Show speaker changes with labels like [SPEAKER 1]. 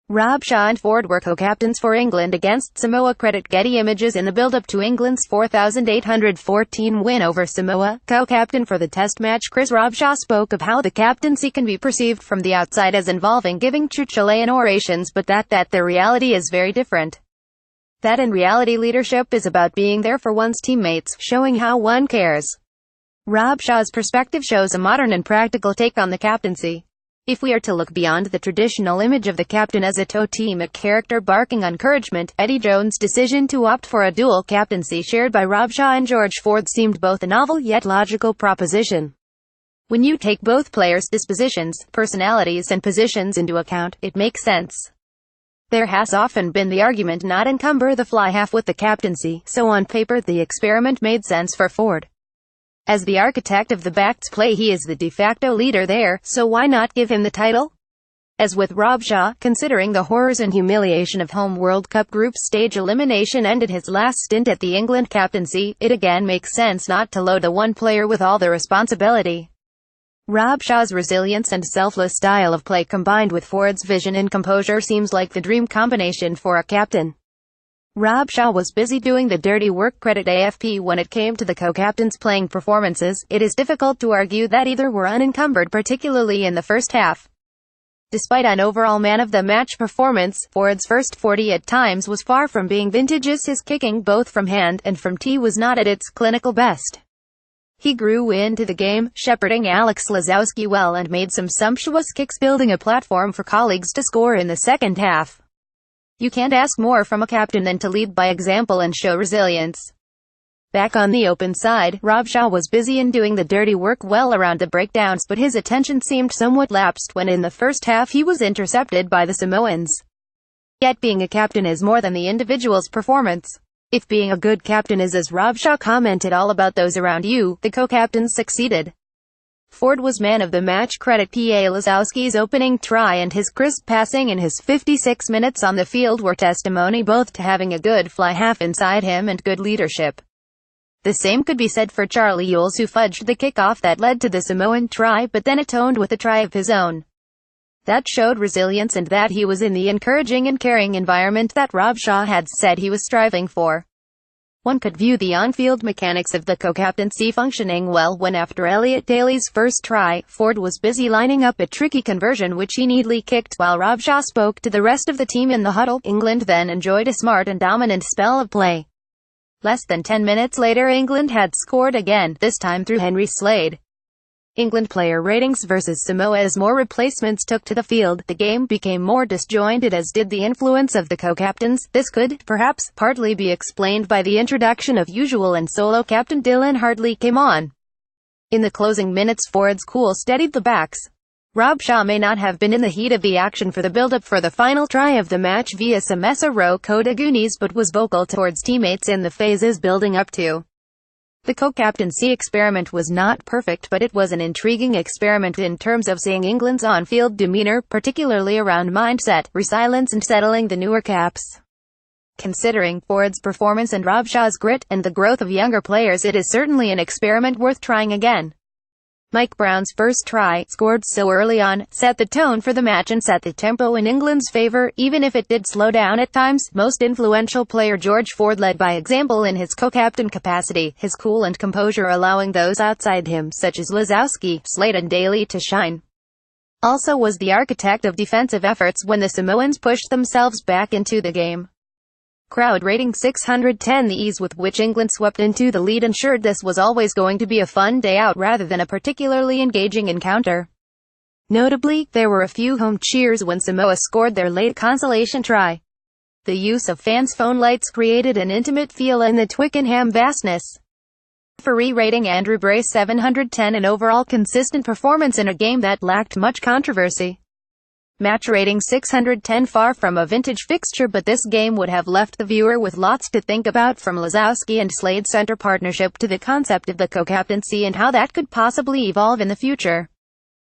[SPEAKER 1] Robshaw and Ford were co-captains for England against Samoa. Credit Getty Images. In the build-up to England's 4,814 win over Samoa, co-captain for the test match, Chris Robshaw spoke of how the captaincy can be perceived from the outside as involving giving Churchillian orations, but that the reality is very different. That in reality leadership is about being there for one's teammates, showing how one cares. Robshaw's perspective shows a modern and practical take on the captaincy. If we are to look beyond the traditional image of the captain as a totemic character barking encouragement, Eddie Jones' decision to opt for a dual captaincy shared by Robshaw and George Ford seemed both a novel yet logical proposition. When you take both players' dispositions, personalities and positions into account, it makes sense. There has often been the argument not encumber the fly half with the captaincy, so on paper the experiment made sense for Ford. As the architect of the backed play, he is the de facto leader there, so why not give him the title? As with Robshaw, considering the horrors and humiliation of home World Cup group stage elimination ended his last stint at the England captaincy, it again makes sense not to load the one player with all the responsibility. Robshaw's resilience and selfless style of play combined with Ford's vision and composure seems like the dream combination for a captain. Robshaw was busy doing the dirty work. Credit AFP. When it came to the co-captains' playing performances, it is difficult to argue that either were unencumbered, particularly in the first half. Despite an overall man-of-the-match performance, Ford's first 40 at times was far from being vintage, as his kicking both from hand and from tee was not at its clinical best. He grew into the game, shepherding Alex Lozowski well and made some sumptuous kicks, building a platform for colleagues to score in the second half. You can't ask more from a captain than to lead by example and show resilience. Back on the open side, Robshaw was busy in doing the dirty work well around the breakdowns, but his attention seemed somewhat lapsed when in the first half he was intercepted by the Samoans. Yet being a captain is more than the individual's performance. If being a good captain is, as Robshaw commented, all about those around you, the co-captains succeeded. Ford was man of the match. Credit P.A. Lozowski's opening try and his crisp passing in his 56 minutes on the field were testimony both to having a good fly half inside him and good leadership. The same could be said for Charlie Ewels, who fudged the kickoff that led to the Samoan try but then atoned with a try of his own. That showed resilience and that he was in the encouraging and caring environment that Robshaw had said he was striving for. One could view the on-field mechanics of the co-captaincy functioning well when, after Elliot Daly's first try, Ford was busy lining up a tricky conversion which he neatly kicked, while Robshaw spoke to the rest of the team in the huddle. England then enjoyed a smart and dominant spell of play. Less than 10 minutes later, England had scored again, this time through Henry Slade. England player ratings versus Samoa. As more replacements took to the field, the game became more disjointed, as did the influence of the co-captains. This could, perhaps, partly be explained by the introduction of usual and solo captain Dylan Hartley came on. In the closing minutes, Ford's cool steadied the backs. Robshaw may not have been in the heat of the action for the build-up for the final try of the match via Samesa Row Kodagunis, but was vocal towards teammates in the phases building up to. The co-captaincy experiment was not perfect, but it was an intriguing experiment in terms of seeing England's on-field demeanor, particularly around mindset, resilience and settling the newer caps. Considering Ford's performance and Robshaw's grit, and the growth of younger players, it is certainly an experiment worth trying again. Mike Brown's first try, scored so early on, set the tone for the match and set the tempo in England's favour, even if it did slow down at times. Most influential player George Ford led by example in his co-captain capacity, his cool and composure allowing those outside him, such as Lozowski, Slade and Daly, to shine. Also was the architect of defensive efforts when the Samoans pushed themselves back into the game. Crowd rating 610. The ease with which England swept into the lead ensured this was always going to be a fun day out rather than a particularly engaging encounter. Notably, there were a few home cheers when Samoa scored their late consolation try. The use of fans' phone lights created an intimate feel in the Twickenham vastness. Referee rating Andrew Bray 710. An overall consistent performance in a game that lacked much controversy. Match rating 610. Far from a vintage fixture, but this game would have left the viewer with lots to think about, from Lozowski and Slade's center partnership to the concept of the co-captaincy and how that could possibly evolve in the future.